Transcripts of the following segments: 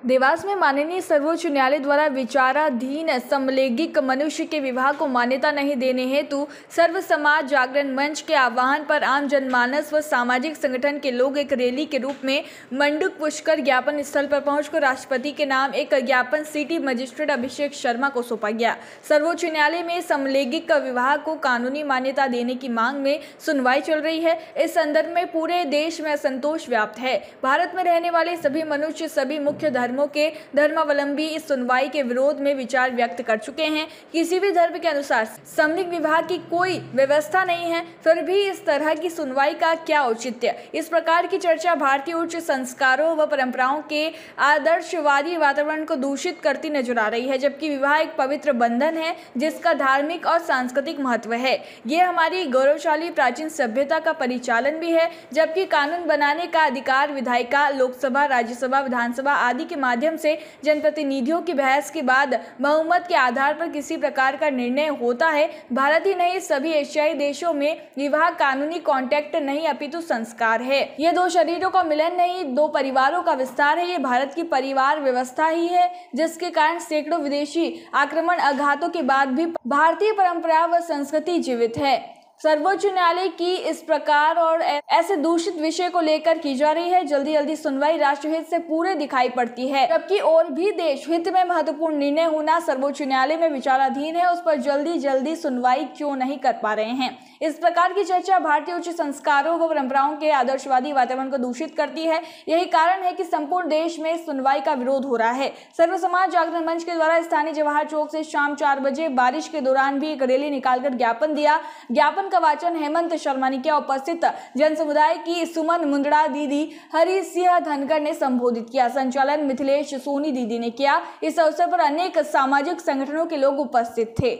देवास में माननीय सर्वोच्च न्यायालय द्वारा विचाराधीन समलैंगिक मनुष्य के विवाह को मान्यता नहीं देने हेतु सर्व समाज जागरण मंच के आह्वान पर आम जनमानस व सामाजिक संगठन के लोग एक रैली के रूप में मंडूक पुष्कर ज्ञापन स्थल पर पहुंचकर राष्ट्रपति के नाम एक ज्ञापन सिटी मजिस्ट्रेट अभिषेक शर्मा को सौंपा गया। सर्वोच्च न्यायालय में समलैंगिक विवाह को कानूनी मान्यता देने की मांग में सुनवाई चल रही है। इस संदर्भ में पूरे देश में असंतोष व्याप्त है। भारत में रहने वाले सभी मनुष्य सभी मुख्य धर्मों के धर्मावलंबी इस सुनवाई के विरोध में विचार व्यक्त कर चुके हैं। किसी भी धर्म के अनुसार समलैंगिक विवाह की कोई व्यवस्था नहीं है, फिर भी इस तरह की सुनवाई का क्या औचित्य। इस प्रकार की चर्चा भारतीय उच्च संस्कारों व परंपराओं के आदर्शवादी वातावरण को दूषित करती नजर आ रही है, जबकि विवाह एक पवित्र बंधन है जिसका धार्मिक और सांस्कृतिक महत्व है। ये हमारी गौरवशाली प्राचीन सभ्यता का परिचालन भी है, जबकि कानून बनाने का अधिकार विधायिका, लोकसभा, राज्यसभा, विधानसभा आदि के माध्यम से जनप्रतिनिधियों की बहस के बाद बहुमत के आधार पर किसी प्रकार का निर्णय होता है। भारत ही नहीं, सभी एशियाई देशों में विवाह कानूनी कॉन्ट्रैक्ट नहीं अपितु संस्कार है। ये दो शरीरों का मिलन नहीं, दो परिवारों का विस्तार है। ये भारत की परिवार व्यवस्था ही है, जिसके कारण सैकड़ों विदेशी आक्रमण आघातों के बाद भी भारतीय परंपरा व संस्कृति जीवित है। सर्वोच्च न्यायालय की इस प्रकार और ऐसे दूषित विषय को लेकर की जा रही है जल्दी सुनवाई राष्ट्रहित से पूरे दिखाई पड़ती है, जबकि और भी देश हित में महत्वपूर्ण निर्णय होना सर्वोच्च न्यायालय में विचाराधीन है, उस पर जल्दी सुनवाई क्यों नहीं कर पा रहे हैं। इस प्रकार की चर्चा भारतीय उच्च संस्कारों व परंपराओं के आदर्शवादी वातावरण को दूषित करती है। यही कारण है कि संपूर्ण देश में सुनवाई का विरोध हो रहा है। सर्व समाज जागरण मंच के द्वारा स्थानीय जवाहर चौक से शाम 4 बजे बारिश के दौरान भी एक रैली निकालकर ज्ञापन दिया। ज्ञापन का वाचन हेमंत शर्मा ने किया। उपस्थित जन समुदाय की सुमन मुंदड़ा दीदी, हरी सिंह धनकर ने संबोधित किया। संचालन मिथिलेश सोनी दीदी ने किया। इस अवसर पर अनेक सामाजिक संगठनों के लोग उपस्थित थे।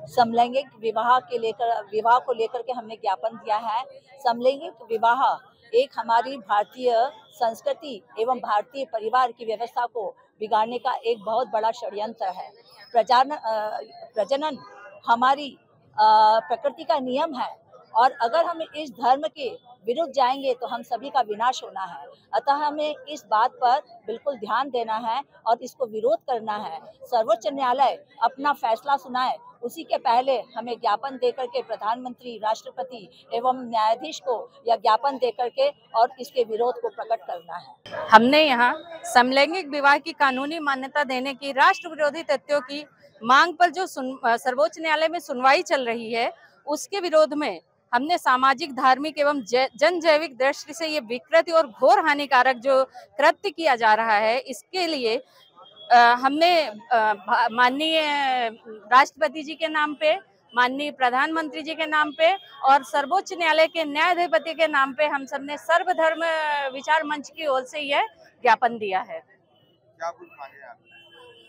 समलैंगिक विवाह को लेकर के हमने ज्ञापन दिया है। समलैंगिक विवाह एक हमारी भारतीय संस्कृति एवं भारतीय परिवार की व्यवस्था को बिगाड़ने का एक बहुत बड़ा षड्यंत्र है। प्रजनन हमारी प्रकृति का नियम है और अगर हम इस धर्म के विरुद्ध जाएंगे तो हम सभी का विनाश होना है। अतः हमें इस बात पर बिल्कुल ध्यान देना है और इसको विरोध करना है। सर्वोच्च न्यायालय अपना फैसला सुनाए, उसी के पहले हमें ज्ञापन देकर के प्रधानमंत्री, राष्ट्रपति एवं न्यायाधीश को यह ज्ञापन देकर के और इसके विरोध को प्रकट करना है। हमने यहाँ समलैंगिक विवाह की कानूनी मान्यता देने की राष्ट्र विरोधी तथ्यों की मांग पर जो सर्वोच्च न्यायालय में सुनवाई चल रही है, उसके विरोध में हमने सामाजिक, धार्मिक एवं जन जैविक दृष्टि से ये विकृति और घोर हानिकारक जो कृत्य किया जा रहा है, इसके लिए हमने माननीय राष्ट्रपति जी के नाम पे, माननीय प्रधानमंत्री जी के नाम पे और सर्वोच्च न्यायालय के न्यायाधिपति के नाम पे हम सबने सर्वधर्म विचार मंच की ओर से यह ज्ञापन दिया है। क्या कुछ मांगे आप?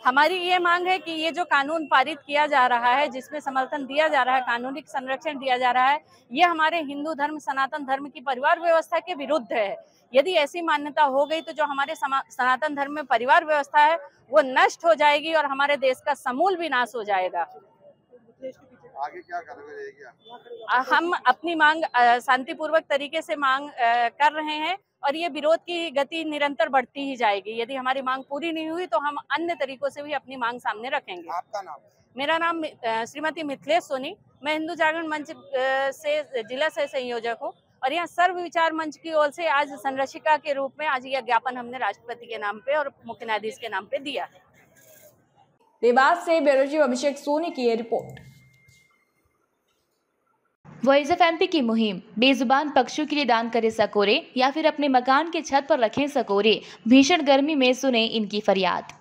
हमारी ये मांग है कि ये जो कानून पारित किया जा रहा है, जिसमें समर्थन दिया जा रहा है, कानूनी संरक्षण दिया जा रहा है, ये हमारे हिंदू धर्म, सनातन धर्म की परिवार व्यवस्था के विरुद्ध है। यदि ऐसी मान्यता हो गई तो जो हमारे सनातन धर्म में परिवार व्यवस्था है वो नष्ट हो जाएगी और हमारे देश का समूल विनाश हो जाएगा। आगे क्या कार्रवाई रहेगी? हम अपनी मांग शांतिपूर्वक तरीके से मांग कर रहे हैं और ये विरोध की गति निरंतर बढ़ती ही जाएगी। यदि हमारी मांग पूरी नहीं हुई तो हम अन्य तरीकों से भी अपनी मांग सामने रखेंगे। आपका नाम? मेरा नाम श्रीमती मिथिलेश सोनी, मैं हिंदू जागरण मंच से जिला सह संयोजक हूँ और यहाँ सर्व विचार मंच की ओर से आज संरक्षिका के रूप में आज यह ज्ञापन हमने राष्ट्रपति के नाम पे और मुख्य न्यायाधीश के नाम पे दिया है। देवास से ब्यूरो चीफ अभिषेक सोनी की रिपोर्ट। वॉइस ऑफ एमपी की मुहिम बेजुबान पक्षियों के लिए दान करें सकोरे या फिर अपने मकान के छत पर रखें सकोरे। भीषण गर्मी में सुने इनकी फरियाद।